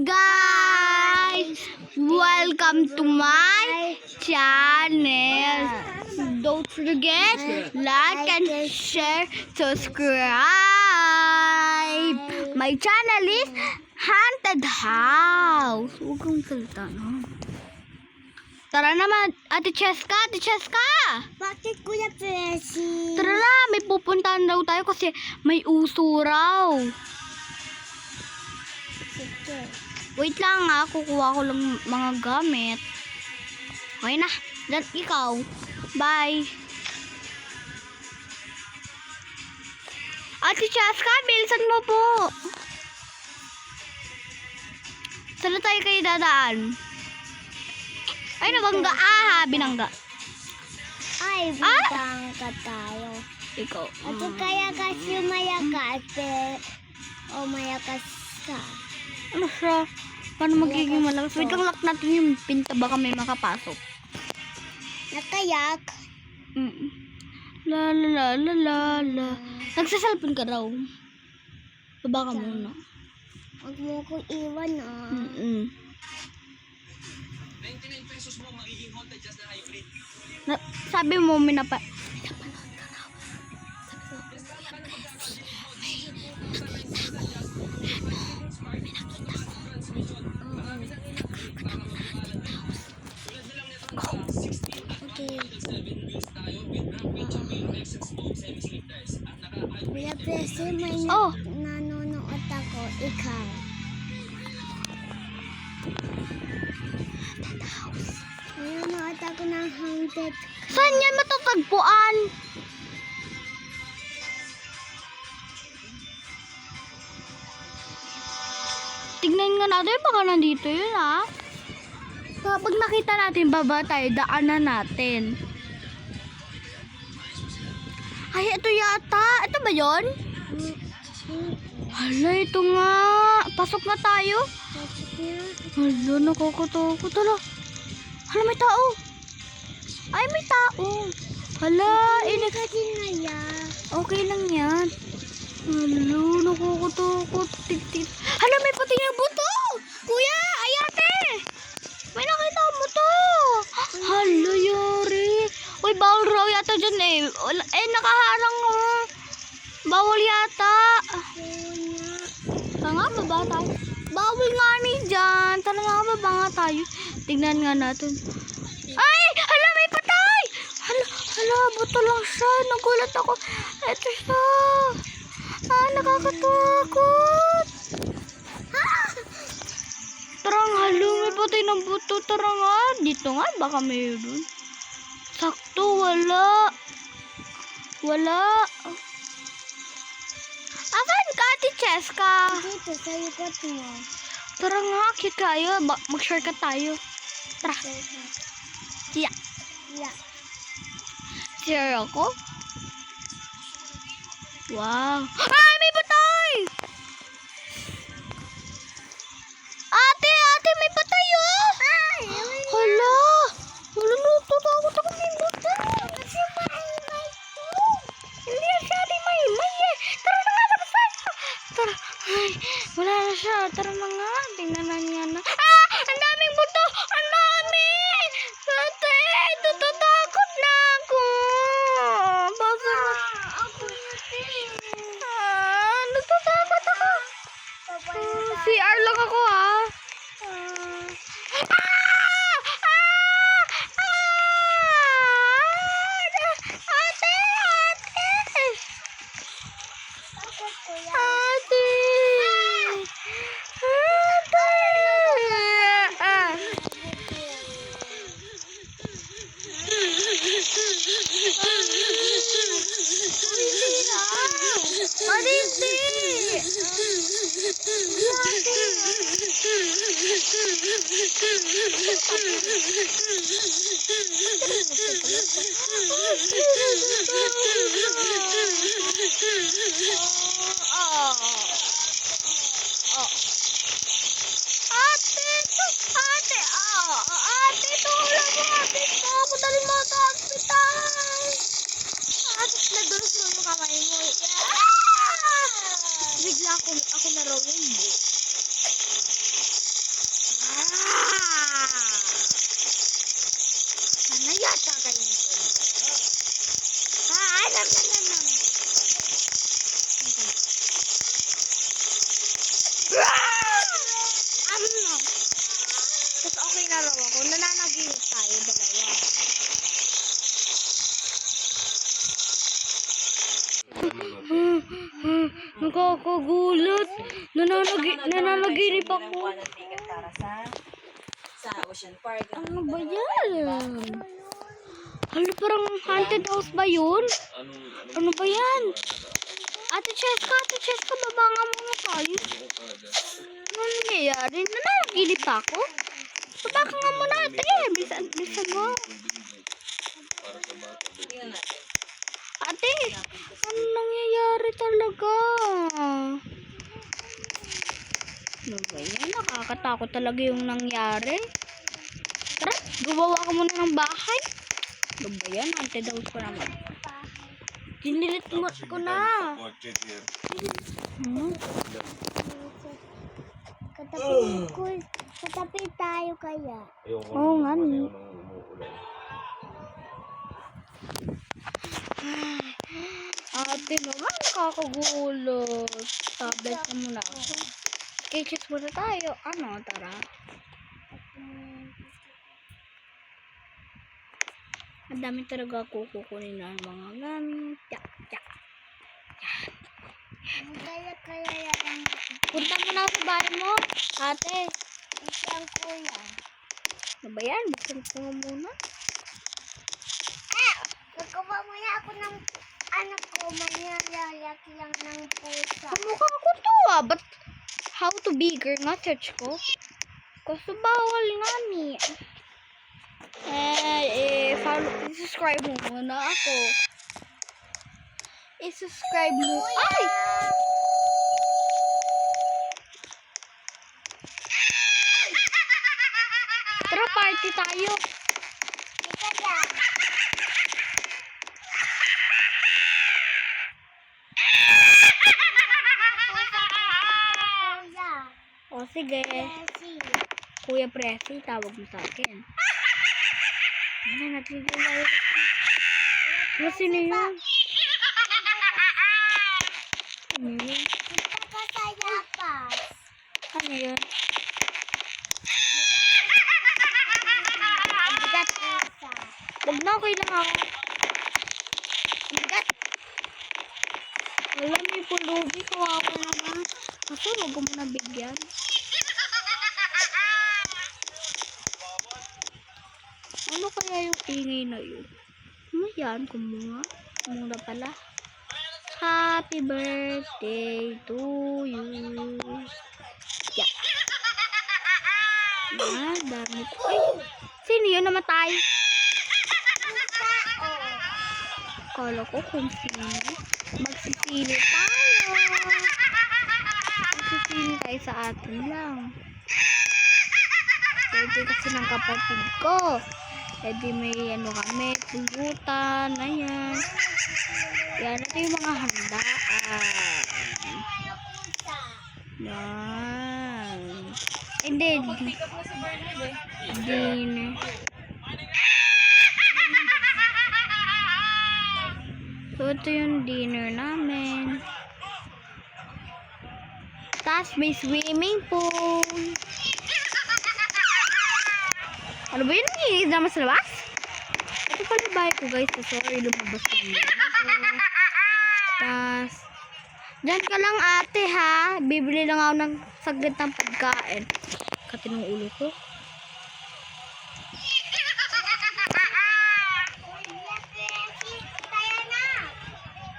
guys! Welcome to my channel. Don't forget, like and share, subscribe. My channel is Haunted House. Huwag kong salita, no? Tara naman, Ate Cheska, Ate Cheska! Bakit Kuya Presi? Tara na, may pupuntahan daw tayo kasi may uso raw. Sige. Wait lang ha, kukuha ko lang mga gamit. Okay na, dan ikaw. Bye. Ate Cheska, bilisan mo po. Saan tayo kayo dadaan? Ay, nabangga. Binangga. Ay, butang ka tayo. Ikaw. At kaya kasi mayakas, o mayakas ka. Ano siya? Paano magiging malakas? Wait lang, lock natin yung pinta. Baka may makapasok. Nakayak. La la la la la la. Nagsasalpon ka raw. Baba ka muna. Huwag mo ko iwan ah. 99 pesos mo magiging Honda Jazz na hybrid. Sabi mo, minapanood ka raw. Okay. Kuya Presi, may nanonood ako. Ikaw. Nanonood ako ng haunted. Saan yan matatagpuan? Tignan nga natin, baka nandito yun ha. Kapag nakita natin, baba tayo, daanan natin. Ay, ito yata. Ito ba yun? Hala, ito nga. Pasok na tayo. Hala, nakakatakot. Hala, may tao. Ay, may tao. Hala, Kasi ngaya. okay lang yan. Hala, nakakatakot. Tik-tik. Hala, may puting na buto. Kuya, ay ate. May nakita mo to. Hala, yari. Uy, bawal raw yata dyan eh. Nakaharang oh. Bawal yata. Tara nga, baba tayo. Bawal nga ni dyan. Tara nga, baba nga tayo. Tignan nga natin. Ay! Hala, may patay! Hala, buto lang siya. Nagulat ako. Ito siya. Nakakatakot. Tara nga, hala, may patay ng buto. Tara nga, dito nga, baka mayroon. Sakto, wala. Wala. Asan ka, Ate Cheska? Dito, sa likod mo. Tara nga, cute tayo. Mag-shortcut tayo. Tara. Yeah. Yeah. Share ako? Wow. Ay, may patay! Ate, may patay oh! Hala! Hala, natatakot ako may patay. Kasi maingay to. Hindi na siya rin may eh. Tara na nga, tapos tayo. Tara. Ay, wala na siya. Tara na nga. Tingnan na niya na. Ang daming buto! Ang dami! Ate, natatakot na ako. Baka. Ako natin. Natatakot ako. CR lang ako ha. Bakit kuya? Ate! Ate, tulong mo, ate ko. Pudalin mo sa hospital. Ate, nagdulas mo yung kamay mo. Bigla ako na raw yung buo. Nakagulat. Nananaginip ako. Kumuha ng ticket para sa Ocean Park. Ano ba yan? Hala, parang haunted house ba yun? Ano ba yan? Ate Cheska, baba nga muna tayo. Ano nangyayari? Nananaginip ako? Baba ka nga muna, ate. Bilisan mo. Tingnan natin. Ate, ano nangyayari talaga? Ano ba yan? Nakakatakot talaga yung nangyari. Tara, gumawa ka muna ng bahay. Ano ba yan? Haunted house ko naman. Dinilit mo ko na. Katabi tayo kaya. Oo nga. Ate naman, nakakagulot. Tablet na muna. Sketches muna tayo. Ano, tara. Ang dami talaga kukunin ng mga gamit. Kaya yan. Punta mo na sa bahay mo, ate. Isang kuya. Ano ba yan? Buksan ko nga muna. Nagkawa muna ako ng anak ko. Manyalalaki lang ng pusa. Kamukha ko to But how to bigger nga search ko? Kasi bawal nga ni. Follow, subscribe mo muna ako. I-subscribe mo. Ay! Tara, party tayo. Ika dyan. Kuya. O, sige. Bessie. Kuya Presi, tawag mo sa akin. Ano, natigil tayo. Ano, sino yun? Ano yun? Punta ka sa yapas. Ano yun? Ang bigat. Esa. Huwag na, okay lang ako. Ang bigat. Wala, may pulubi. Kawawa naman. Kaso, huwag mo na bigyan. Ano kaya yung ingay na yun? Ano yan? Kumuha. Kumuha pala. Happy birthday to you. Yeah. Ah, dami ko. Ay, sino yun namatay? Kala ko kung sino. Magsisili tayo. Magsisili tayo sa atin lang. Pwede kasi ng kapatid ko. Pwede may ano kami, pulutan, ayan. Yan, ito yung mga handaan. Yan. Hindi. Pick up mo si Bernard eh. Dinner. So, ito yung dinner namin. Tapos may swimming pool. Ano ba yun? Nangyayari naman sa labas? Ito pala bahay ko guys. Sorry, lumabas ko yun. Tapos, dyan ka lang ate ha. Bibili lang ako ng saglit ng pagkain. Kati ng ulo ko.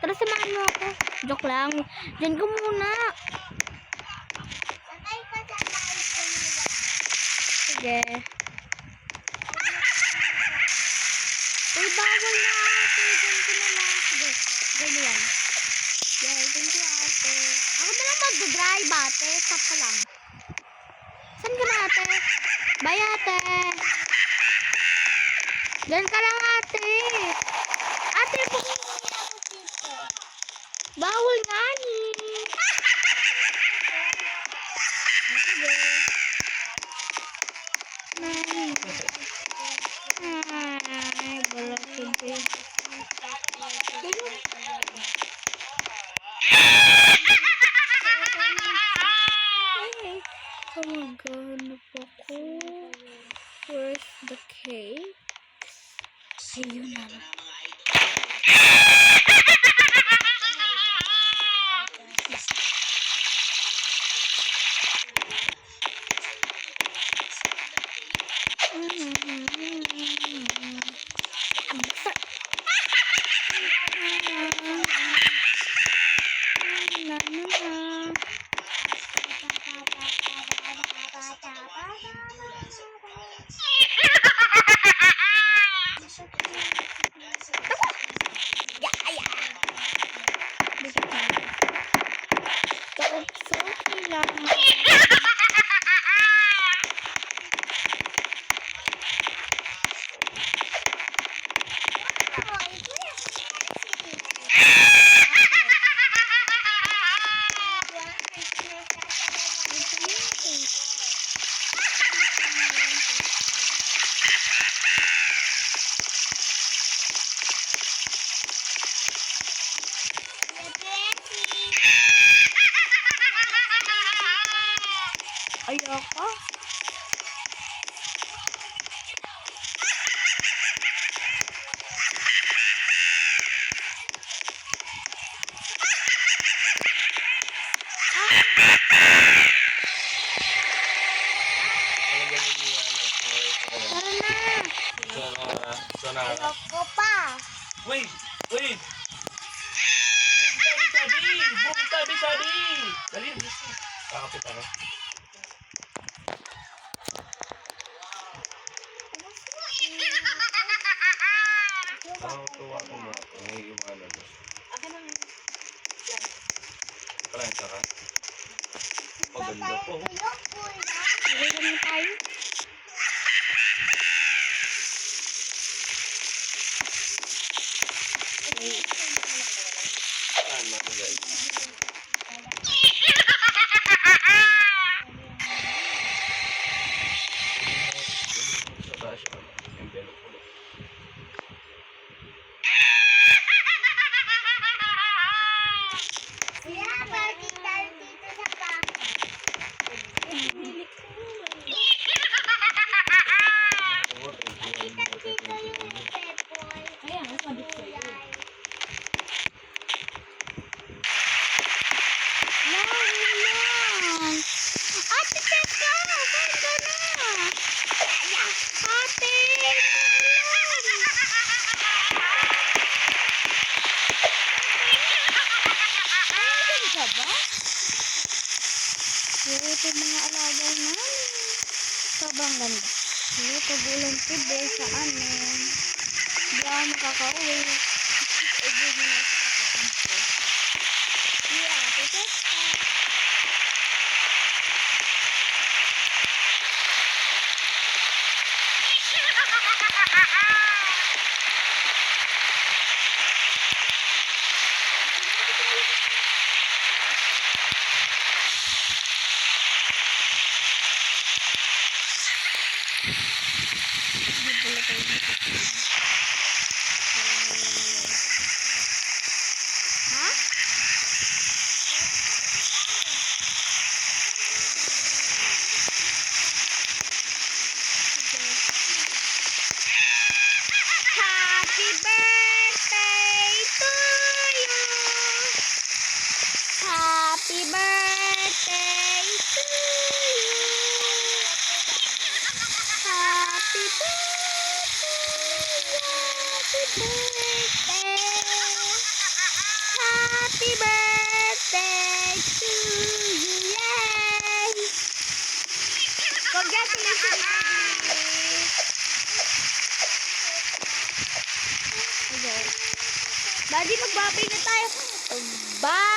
Tara, samahan mo ako. Joke lang. Dyan ka muna. Sakay ka sa bahay ko na yan. Sige. Uy, bawal na ate. Dyan ko na lang. Sige. Ganyan. Yay, thank you ate. Ako na lang mag-drive ate. Stop ka lang. Saan ka na ate? Bye ate. Dyan ka lang ate. Ate, bawal nga ni. Sige. Ay, wala sige. Oh my God, napako. Where's the cake? Ayun na. Ayoko. Ano ganun yung Tara na. Sonara. Ayoko pa. Wait! Wait! Boom tabi! Boom tabi! Dali, bilis na. Kakapit ako. Nakakatuwa ko mo. Nangiiwanan mo. Akin ang Plancha ka? Maganda po. Ayoko na. Sige na tayo. Saan mo guys? Sa taas siya. Yung belok ko. Kuya, bakit tayo dito sa baka? Dito yung pepoy. Ayan, mas mabit sa'yo. Nahulan. Ate, teka! Saan ka na? Ate! Nahulan ka ba? Ito mga alaga namin. Sobrang ganda. Ito bulan tibe sa amin. Hindi ako makakauwi. Ibig mo na sa kapatid ko. Yeah, ate, teka. Ha? Happy birthday to you. Happy birthday to you. Happy birthday. Happy birthday to you. Yay! Congratulations, Daddy. Daddy, magbabay na tayo. Bye!